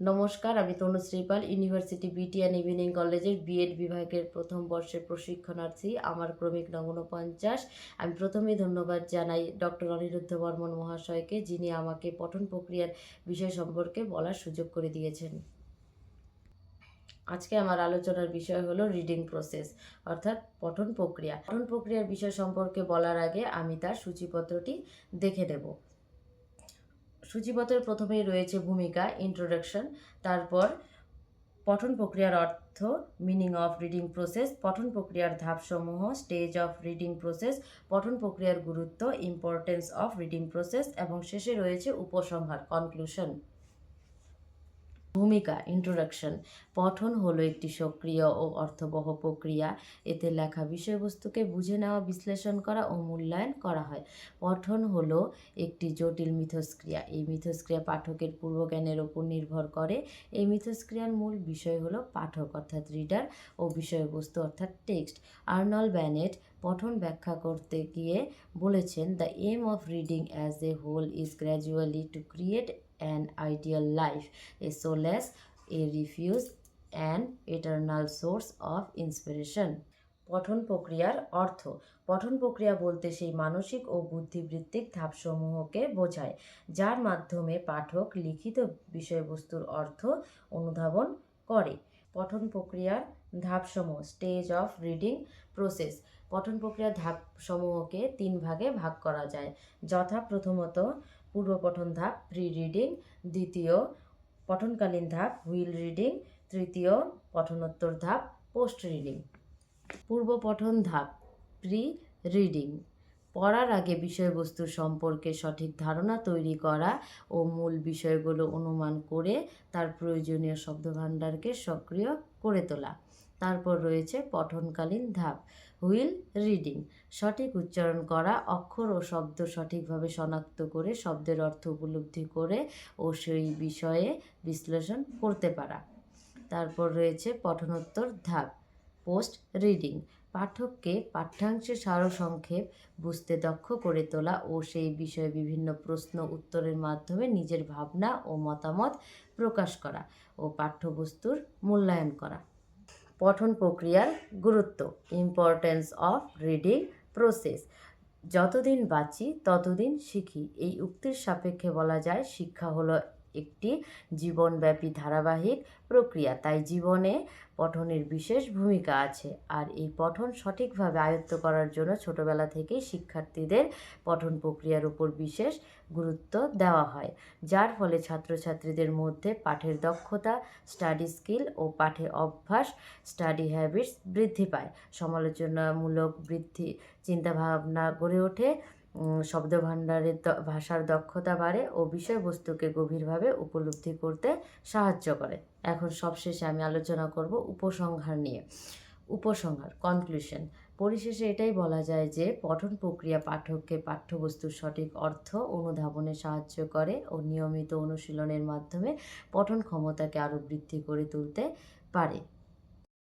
নমস্কার, আমি তনুশ্রী পাল, ইউনিভার্সিটি বিটি অ্যান্ড ইভিনিং কলেজের বিএড বিভাগের প্রথম বর্ষের প্রশিক্ষণার্থী। আমার ক্রমিক নং 49। আমি প্রথমেই ধন্যবাদ জানাই ডক্টর অনিরুদ্ধ বর্মন মহাশয়কে, যিনি আমাকে পঠন প্রক্রিয়ার বিষয় সম্পর্কে বলার সুযোগ করে দিয়েছেন। আজকে আমার আলোচনার বিষয় হলো রিডিং প্রসেস, অর্থাৎ পঠন প্রক্রিয়া। পঠন প্রক্রিয়ার বিষয় সম্পর্কে বলার আগে আমি তার সূচিপত্রটি দেখে নেব। সূচিপত্রের প্রথমেই রয়েছে ভূমিকা, ইন্ট্রোডাকশন, তারপর পঠন প্রক্রিয়ার অর্থ, মিনিং অফ রিডিং প্রসেস, পঠন প্রক্রিয়ার ধাপসমূহ, স্টেজ অফ রিডিং প্রসেস, পঠন প্রক্রিয়ার গুরুত্ব, ইম্পর্টেন্স অফ রিডিং প্রসেস এবং শেষে রয়েছে উপসংহার, কনক্লুশন। ভূমিকা, ইন্ট্রোডাকশন। পঠন হলো একটি সক্রিয় ও অর্থবহ প্রক্রিয়া। এতে লেখা বিষয়বস্তুকে বুঝে নেওয়া, বিশ্লেষণ করা ও মূল্যায়ন করা হয়। পঠন হলো একটি জটিল মিথস্ক্রিয়া। এই মিথস্ক্রিয়া পাঠকের পূর্বজ্ঞানের ওপর নির্ভর করে। এই মিথস্ক্রিয়ার মূল বিষয় হলো পাঠক অর্থাৎ রিডার ও বিষয়বস্তু অর্থাৎ টেক্সট। আর্নল্ড ব্যানেট পঠন ব্যাখ্যা করতে গিয়ে বলেছেন, the aim of reading as a whole is gradually to create an ideal life, a solace, a refuge, an eternal source of inspiration. পঠন প্রক্রিয়ার অর্থ। পঠন প্রক্রিয়া বলতে সেই মানসিক ও বুদ্ধিবৃত্তিক ধাপসমূহকে বোঝায়, যার মাধ্যমে পাঠক লিখিত বিষয়বস্তুর অর্থ অনুধাবন করে। পঠন প্রক্রিয়ার ধাপসমূহ, স্টেজ অফ রিডিং প্রসেস। পঠন প্রক্রিয়ার ধাপসমূহকে 3 ভাগে ভাগ করা যায়, যথা প্রথমত পূর্ব পঠন ধাপ, প্রি রিডিং; দ্বিতীয় পঠনকালীন ধাপ, হুইল রিডিং; তৃতীয় পঠনোত্তর ধাপ, পোস্ট রিডিং। পূর্ব পঠন ধাপ, প্রি রিডিং। পড়ার আগে বিষয়বস্তু সম্পর্কে সঠিক ধারণা তৈরি করা ও মূল বিষয়গুলো অনুমান করে তার প্রয়োজনীয় শব্দভাণ্ডারকে সক্রিয় করে তোলা। তারপর রয়েছে পঠনকালীন ধাপ, হুইল রিডিং। সঠিক উচ্চারণ করা, অক্ষর ও শব্দ সঠিকভাবে শনাক্ত করে শব্দের অর্থ উপলব্ধি করে ও সেই বিষয়ে বিশ্লেষণ করতে পারা। তারপর রয়েছে পঠনোত্তর ধাপ, পোস্ট রিডিং। পাঠককে পাঠ্যাংশের সারসংক্ষেপ বুঝতে দক্ষ করে তোলা ও সেই বিষয়ে বিভিন্ন প্রশ্ন উত্তরের মাধ্যমে নিজের ভাবনা ও মতামত প্রকাশ করা ও পাঠ্যবস্তুর মূল্যায়ন করা। পঠন প্রক্রিয়ার গুরুত্ব, ইম্পর্টেন্স অফ রিডিং প্রসেস। যতদিন বাঁচি ততদিন শিখি, এই উক্তির সাপেক্ষে বলা যায়, শিক্ষা হলো একটি জীবনব্যাপী ধারাবাহিক প্রক্রিয়া। তাই জীবনে পঠনের বিশেষ ভূমিকা আছে। আর এই পঠন সঠিকভাবে আয়ত্ত করার জন্য ছোটবেলা থেকেই শিক্ষার্থীদের পঠন প্রক্রিয়ার উপর বিশেষ গুরুত্ব দেওয়া হয়, যার ফলে ছাত্রছাত্রীদের মধ্যে পাঠের দক্ষতা, স্টাডি স্কিল ও পাঠে অভ্যাস, স্টাডি হ্যাবিটস বৃদ্ধি পায়, সমালোচনামূলক চিন্তাভাবনা গড়ে ওঠে, শব্দভাণ্ডারের ভাষার দক্ষতা বাড়ে ও বিষয়বস্তুকে গভীরভাবে উপলব্ধি করতে সাহায্য করে। এখন সবশেষে আমি আলোচনা করব উপসংহার নিয়ে। উপসংহার, কনক্লুশন। পরিশেষে এটাই বলা যায় যে পঠন প্রক্রিয়া পাঠককে পাঠ্যবস্তুর সঠিক অর্থ অনুধাবনে সাহায্য করে ও নিয়মিত অনুশীলনের মাধ্যমে পঠন ক্ষমতাকে আরও বৃদ্ধি করে তুলতে পারে।